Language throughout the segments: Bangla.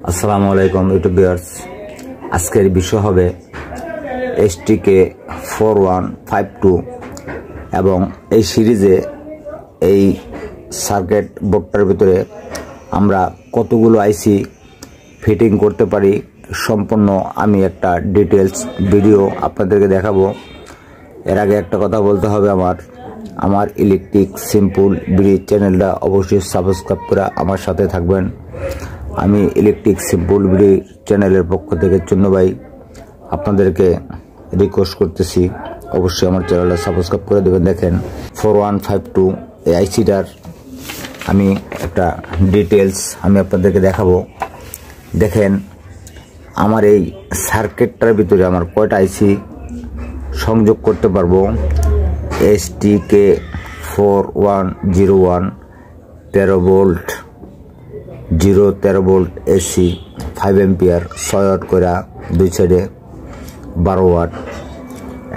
আসসালামু আলাইকুম ইউটিউব ভিউয়ার্স। আজকের বিষয় হবে STK 4152 এবং এই সিরিজে এই সার্কিট বোর্ডটার ভিতরে আমরা কতগুলো আইসি ফিটিং করতে পারি সম্পূর্ণ আমি একটা ডিটেলস ভিডিও আপনাদেরকে দেখাবো। এর আগে একটা কথা বলতে হবে, আমার ইলেকট্রিক সিম্পল ব্রিজ চ্যানেলটা অবশ্যই সাবস্ক্রাইব করে আমার সাথে থাকবেন। আমি ইলেকট্রিক সিম্পল ব্রিজ চ্যানেলের পক্ষ থেকে চুন্নু ভাই আপনাদেরকে রিকোয়েস্ট করতেছি, অবশ্যই আমার চ্যানেলটা সাবস্ক্রাইব করে দেবেন। দেখেন 4152 এই আইসিটার আমি একটা ডিটেলস আমি আপনাদেরকে দেখাবো। দেখেন আমার এই সার্কিটটার ভিতরে আমার কয়টা আইসি সংযোগ করতে পারবো। STK 4101 13 volt 13 volt AC 5 ampere 6 watt করে দুই সাইডে 12 ওয়াট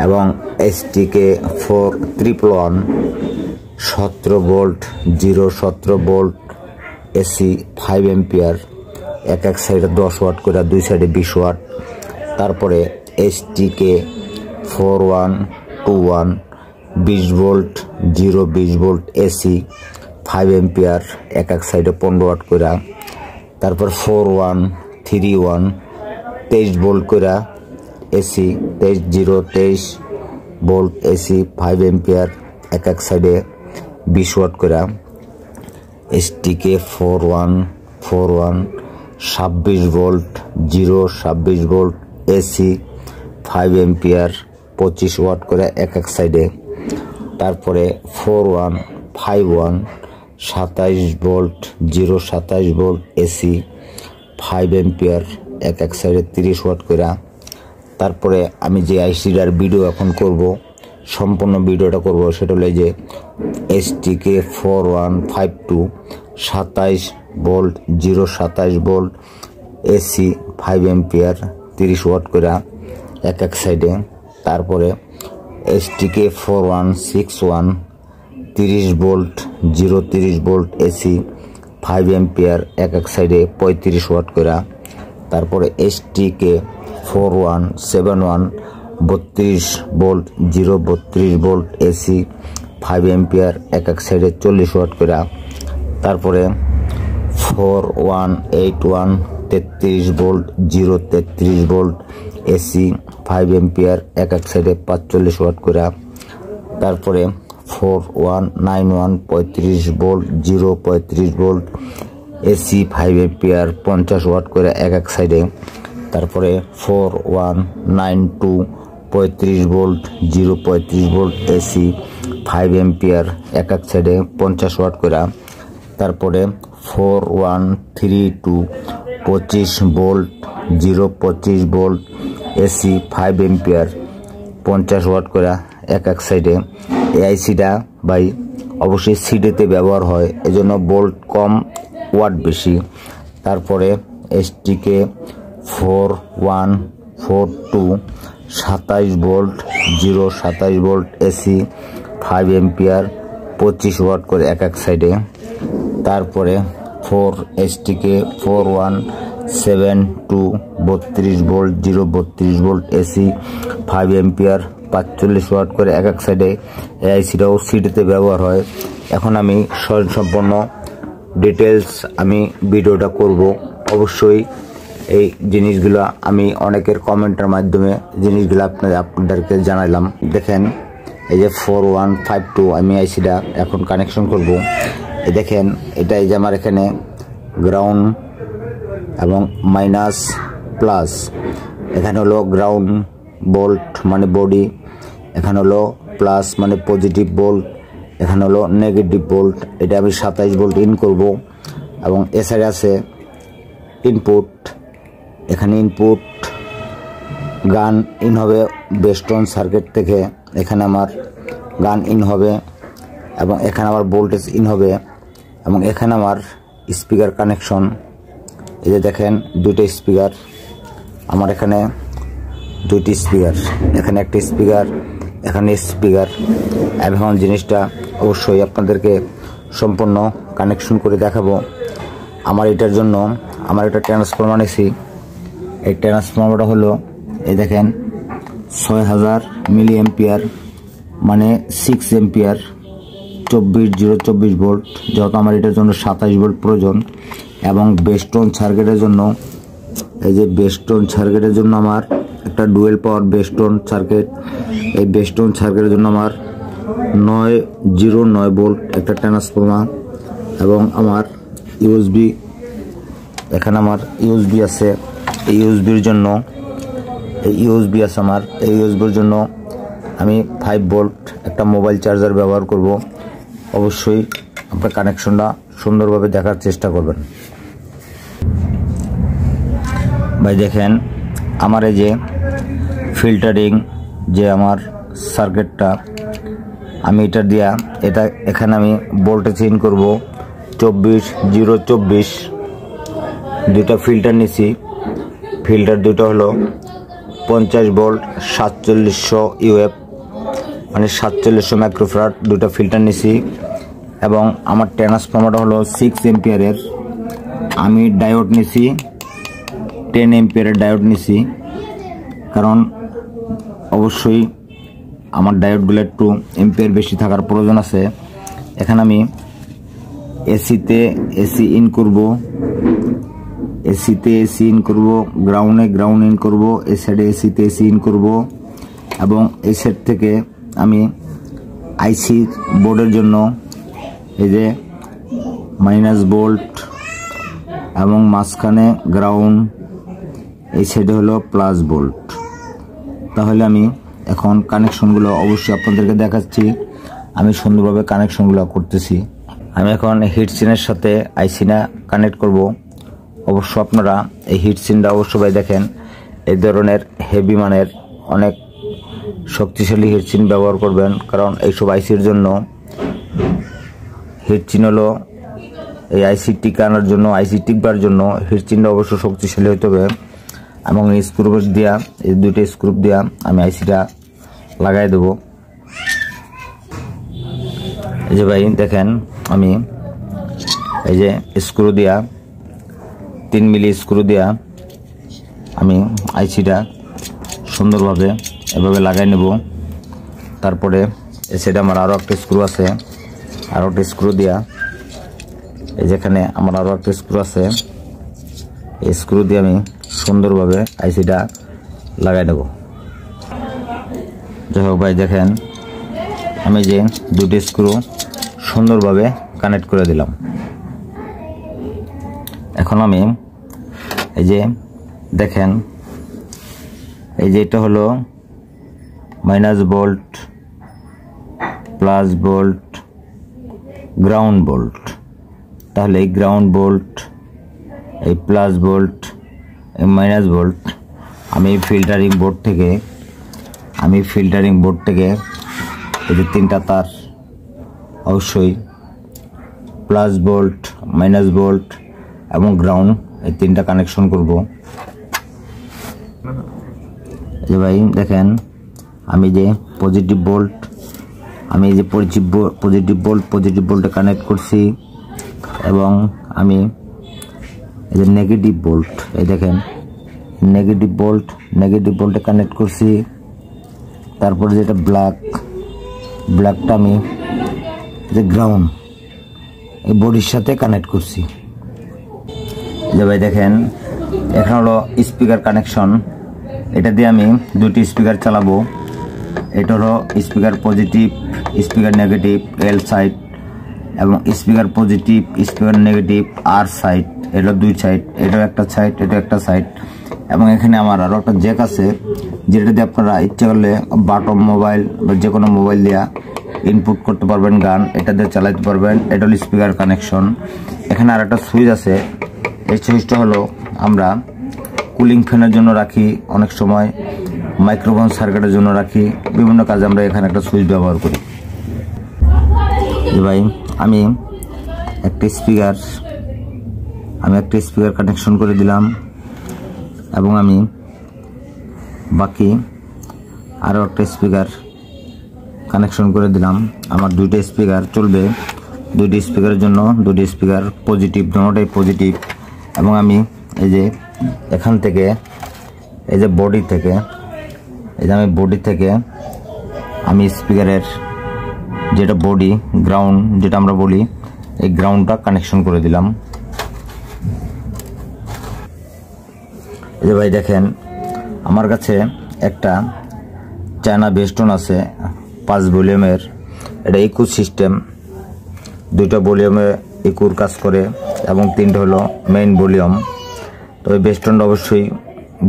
এবং STK 4311 17 volt 17 volt AC 5 ampere এক সাইডে 10 ওয়াট করে দুই সাইডে 20 ওয়াট। তারপরে STK 4121 20 volt 20 volt AC 5 ampere এক সাইডে 15 ওয়াট করে। তারপর 4131 23 ভোল্ট করে AC 23 ভোল্ট AC 5 অ্যাম্পিয়ার এক সাইডে 20 ওয়াট করে। STK 4141 26 volt 26 volt AC 5 ampere 25 watt করে এক সাইডে। তারপরে 4151 27 ভোল্ট 27 ভোল্ট AC 5 অ্যাম্পিয়ার এক সাইডে 30 ওয়াট করে। তারপরে আমি যে আইসিটার ভিডিও এখন করব, সম্পূর্ণ ভিডিওটা করব, সেটা হলো যে STK 4152 27 volt 27 volt AC 5 ampere 30 watt করে এক সাইডে। তারপরে STK 4161 30 volt 30 volt AC 5 ampere এক সাইডে 35 ওয়াট করে। তারপরে STK 4171 32 volt 32 volt AC 5 ampere এক সাইডে 40 ওয়াট করে। তারপরে 4181 33 ভোল্ট 33 ভোল্ট AC 5 অ্যাম্পিয়ার এক সাইডে 45 ওয়াট করে। তারপরে 4191 35 volt 35 volt AC 5 ampere 50 watt করে এক সাইডে। তারপরে 4192 35 ভোল্ট 35 ভোল্ট AC 5 অ্যাম্পিয়ার এক সাইডে 50 ওয়াট করে। তারপরে 4132 25 volt 25 volt AC 5 ampere 50 watt করে এক সাইডে। এই আইসিটা ভাই অবশ্যই সিডিতে ব্যবহার হয়, এজন্য ভোল্ট কম ওয়াট বেশি। তারপরে STK 4142 27 volt 27 volt AC 5 ampere 25 watt করে এক সাইডে। তারপরে STK 4172 32 volt 32 volt AC 5 ampere 45 watt করে এক সাইডে। এই আইসিটাও সিডিতে ব্যবহার হয়। এখন আমি সম্পূর্ণ ডিটেলস আমি ভিডিওটা করব। অবশ্যই এই জিনিসগুলো আমি অনেকের কমেন্টের মাধ্যমে জিনিসগুলো আপনাদেরকে জানাইলাম। দেখেন এই যে 4152 আমি আইসিটা এখন কানেকশন করব। এই দেখেন এটা এই যে আমার এখানে গ্রাউন্ড এবং মাইনাস প্লাস, এখানে হলো গ্রাউন্ড ভোল্ট মানে বডি, এখানে হলো প্লাস মানে পজিটিভ ভোল্ট, এখানে হলো নেগেটিভ ভোল্ট। এটা আমি 27 ভোল্ট ইন করব এবং এ সাইডে আছে ইনপুট, এখানে ইনপুট গান ইন হবে বেস্টন সার্কিট থেকে, এখানে আমার গান ইন হবে এবং এখানে আমার ভোল্টেজ ইন হবে এবং এখানে আমার স্পিকার কানেকশন। এই যে দেখেন দুটো স্পিকার আমার, এখানে দুইটি স্পিকার, এখানে একটা স্পিকার, এখানে স্পিকার। এখন জিনিসটা অবশ্যই আপনাদেরকে সম্পূর্ণ কানেকশন করে দেখাবো। আমার এটার জন্য আমার একটা ট্রান্সফরমার নিয়েছি। এই ট্রান্সফরমারটা হলো এই দেখেন 6000 মিলি অ্যাম্পিয়ার, মানে 6 অ্যাম্পিয়ার, 24 ভোল্ট। যেহেতু আমার এটার জন্য 27 ভোল্ট প্রয়োজন, এবং বেস্টন সার্কিটের জন্য, এই যে বেস্টন সার্কিটের জন্য আমার একটা ডুয়েল পাওয়ার বেস্টন সার্কিট। এই বেস্টন সার্কিটের জন্য আমার 909 ভোল্ট একটা ট্রান্সফরমার, এবং আমার ইউএসবি, এখানে আমার ইউএসবি আছে। এই ইউএসবির জন্য এই ইউএসবির জন্য আমি 5 ভোল্ট একটা মোবাইল চার্জার ব্যবহার করব। অবশ্যই আপনার কানেকশনটা সুন্দরভাবে দেখার চেষ্টা করবেন। ভাই দেখেন, আমার এই যে ফিল্টারিং যে আমার সার্কিটটা, আমি এটা দিয়া এখানে আমি ভোল্টেজ ইন করব 24 দুইটা ফিল্টার নিছি। ফিল্টার দুটো হলো 50 ভোল্ট 4700 ইউএফ, মানে 4700 মাইক্রোফ্যারাড দুটো ফিল্টার নিছি। এবং আমার ট্রান্সফরমারটা হলো 6 এম্পিয়ারের। আমি ডায়োড নিছি 10 এম্পিয়ারের ডায়োড নিছি, কারণ অবশ্যই আমার ডায়োডগুলো একটু এম্পিয়ার বেশি থাকার প্রয়োজন আছে। এখানে আমি এসি ইন করব, গ্রাউন্ড ইন করব, এই সাইডে এসি ইন করব, এবং এই সাইড থেকে আমি আইসি বোর্ডের জন্য এই যে মাইনাস ভোল্ট, এবং মাঝখানে গ্রাউন্ড, এই সাইডে হলো প্লাস ভোল্ট। তাহলে আমি এখন কানেকশনগুলো অবশ্যই আপনাদেরকে দেখাচ্ছি। আমি সুন্দরভাবে কানেকশনগুলো করতেছি। আমি এখন হিটসিনের সাথে আইসিনা কানেক্ট করব। অবশ্য আপনারা এই হিটসিনটা অবশ্যই দেখেন, এই ধরনের হেভি মানের অনেক শক্তিশালী হিটসিন ব্যবহার করবেন, কারণ এইসব আইসির জন্য হিটসিন হলো এই আইসি টিকানোর জন্য, আইসি টিকবার জন্য হিটসিনটা অবশ্য শক্তিশালী হতে হবে। এবং এই স্ক্রুপ দিয়া, এই দুইটা স্ক্রুপ দিয়া আমি আইসিটা লাগাই দেব। এই যে ভাই দেখেন, আমি এই যে স্ক্রু দিয়া 3 মিলি স্ক্রু দিয়া আমি আইসিটা সুন্দরভাবে এভাবে লাগাই নেব। তারপরে সেটা আমার আরও একটা স্ক্রু আছে, আরও একটা স্ক্রু দিয়া, এই যেখানে আমার আরও একটা স্ক্রু আছে, এই স্ক্রু দিয়ে আমি সুন্দরভাবে আইসিটা লাগাই নেব। যাই হোক ভাই দেখেন, আমি যে দুটি স্ক্রু সুন্দরভাবে কানেক্ট করে দিলাম। এখন আমি এই যে দেখেন, এই যে এটা হলো minus volt, plus volt, ground volt. তাহলে এই গ্রাউন্ড ভোল্ট, এই প্লাস ভোল্ট, এই মাইনাস ভোল্ট আমি ফিল্টারিং বোর্ড থেকে এই যে 3টা তার, অবশ্যই প্লাস ভোল্ট, মাইনাস ভোল্ট এবং গ্রাউন্ড, এই 3টা কানেকশন করব। যে ভাই দেখেন, আমি যে পজিটিভ ভোল্টে কানেক্ট করছি, এবং আমি এই যে নেগেটিভ ভোল্ট, এই দেখেন নেগেটিভ ভোল্টে কানেক্ট করছি। তারপরে যেটা ব্ল্যাকটা আমি যে গ্রাউন্ড, এই বডির সাথে কানেক্ট করছি। যে ভাই দেখেন, এখানে হলো স্পিকার কানেকশন। এটা দিয়ে আমি দুটি স্পিকার চালাবো। এটা হলো স্পিকার পজিটিভ, স্পিকার নেগেটিভ, এল সাইড, এবং স্পিকার পজিটিভ, স্পিকার নেগেটিভ, আর সাইড। এটা 2 সাইড, এটাও একটা সাইড, এটা একটা সাইড। এবং এখানে আমার আরও একটা জ্যাক আছে, যেটা দিয়ে আপনারা ইচ্ছা করলে বাটন মোবাইল বা যে কোনো মোবাইল দিয়ে ইনপুট করতে পারবেন গান, এটা দিয়ে চালাতে পারবেন। এটা হলো স্পিকার কানেকশন। এখানে আর একটা সুইচ আছে। এই সুইচটা হলো আমরা কুলিং ফ্যানের জন্য রাখি, অনেক সময় মাইক্রোফোন সার্কিটের জন্য রাখি, বিভিন্ন কাজে আমরা এখানে একটা সুইচ ব্যবহার করি। ভাই আমি একটা স্পিকার কানেকশন করে দিলাম, এবং আমি বাকি আরও একটা স্পিকার কানেকশন করে দিলাম। আমার 2টা স্পিকার চলবে। 2টি স্পিকারের জন্য 2টি স্পিকার পজিটিভ, দুটোটাই পজিটিভ। এবং আমি এই যে এখান থেকে এই যে বডি থেকে এই যে আমি বডি থেকে আমি স্পিকারের যেটা বডি গ্রাউন্ড যেটা আমরা বলি এই গ্রাউন্ডটা কানেকশন করে দিলাম। এই যে ভাই দেখেন আমার কাছে একটা চায়না বেস্টন আছে 5 ভলিউমের, এটা ইকো সিস্টেম, 2টা ভলিউমে ইকোর কাজ করে এবং 3টা হলো মেইন ভলিউম। তো এই বেস্টনটা অবশ্যই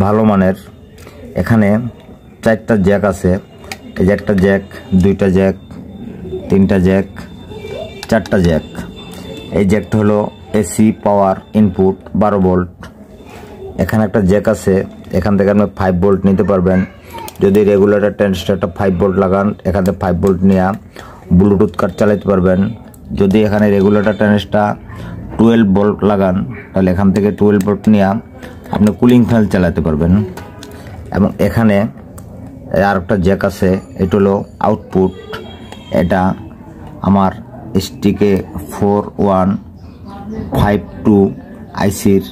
ভালো মানের। এখানে 4টা জ্যাক আছে, এই যে একটা জ্যাক, 2টা জ্যাক, 3টা জ্যাক, 4টা জ্যাক। এই জ্যাকটা হলো এসি পাওয়ার ইনপুট 12 ভোল্ট। এখানে একটা জ্যাক আছে, এখান থেকে আপনি 5 ভোল্ট নিতে পারবেন। যদি রেগুলেটর ট্রানজিস্টরটা 5 ভোল্ট লাগান এখান থেকে 5 ভোল্ট নিয়ে ব্লুটুথ কার্ড চালাতে পারবেন। যদি এখানে রেগুলেটর ট্রানজিস্টর 12 ভোল্ট লাগান তাহলে এখান থেকে 12 ভোল্ট নিয়ে আপনি কুলিং ফ্যান চালাতে পারবেন। এবং এখানে আর একটা জ্যাক আছে, এটা হলো আউটপুট। এটা আমার স্টিকে 4152 আইসির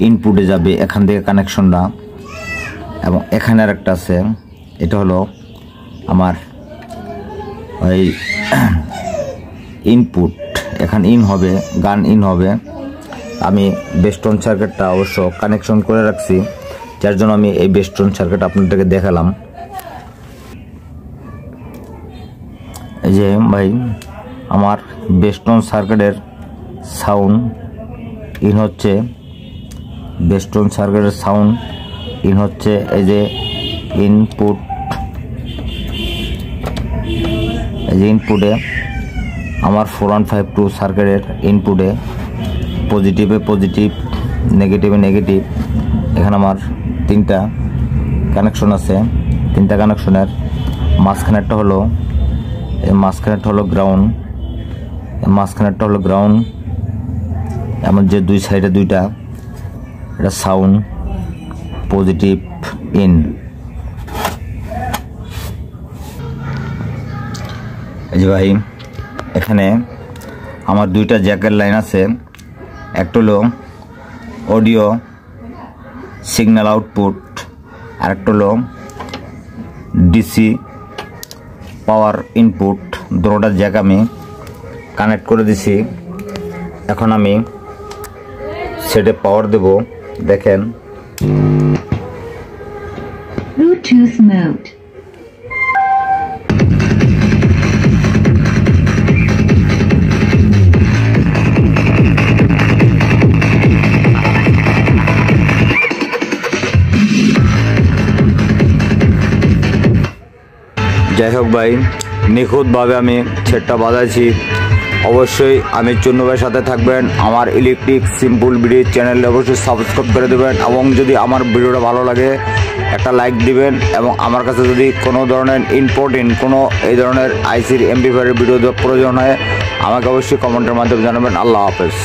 ইনপুটে যাবে, এখান থেকে কানেকশনটা। এবং এখানে আর একটা আছে, এটা হলো আমার ওই ইনপুট, এখানে ইন হবে, গান ইন হবে। আমি বেস্টন সার্কিটটা অবশ্য কানেকশন করে রাখছি, যার জন্য আমি এই বেস্টন সার্কিট আপনাদেরকে দেখালাম। এই যে ভাই আমার বেস্টন সার্কিটের সাউন্ড ইন হচ্ছে, বেস্টন সার্কিটের সাউন্ড ইন হচ্ছে। এই যে ইনপুট, এই যে ইনপুটে আমার 4152 সার্কিটের ইনপুটে পজিটিভে পজিটিভ, নেগেটিভে নেগেটিভ। এখানে আমার 3টা কানেকশন আছে, 3টা কানেকশনের মাঝখানেরটা হলো, এই মাঝখানেরটা হলো গ্রাউন্ড, মাঝখানেরটা হলো গ্রাউন্ড। এমন যে 2 সাইডে 2টা, এটা সাউন্ড পজিটিভ ইন। এই যে ভাই এখানে আমার 2টা জ্যাকের লাইন আছে, একটা হলো অডিও সিগন্যাল আউটপুট আর একটা হলো ডিসি পাওয়ার ইনপুট। দুটোটা জ্যাক আমি কানেক্ট করে দিছি। এখন আমি সেটে পাওয়ার দেব। দেখেন Bluetooth mode. যাই হোক ভাই, নিখুঁতভাবে আমি সেটটা বাজাইছি। অবশ্যই আমি চুন্নু ভাইয়ের সাথে থাকবেন। আমার ইলেকট্রিক সিম্পল ভিডিও চ্যানেলে অবশ্যই সাবস্ক্রাইব করে দেবেন এবং যদি আমার ভিডিওটা ভালো লাগে একটা লাইক দিবেন। এবং আমার কাছে যদি কোনো ধরনের ইম্পর্টেন্ট কোনো এই ধরনের আইসির এমপ্লিফায়ারের ভিডিও প্রয়োজন হয় আমাকে অবশ্যই কমেন্টের মাধ্যমে জানাবেন। আল্লাহ হাফেজ।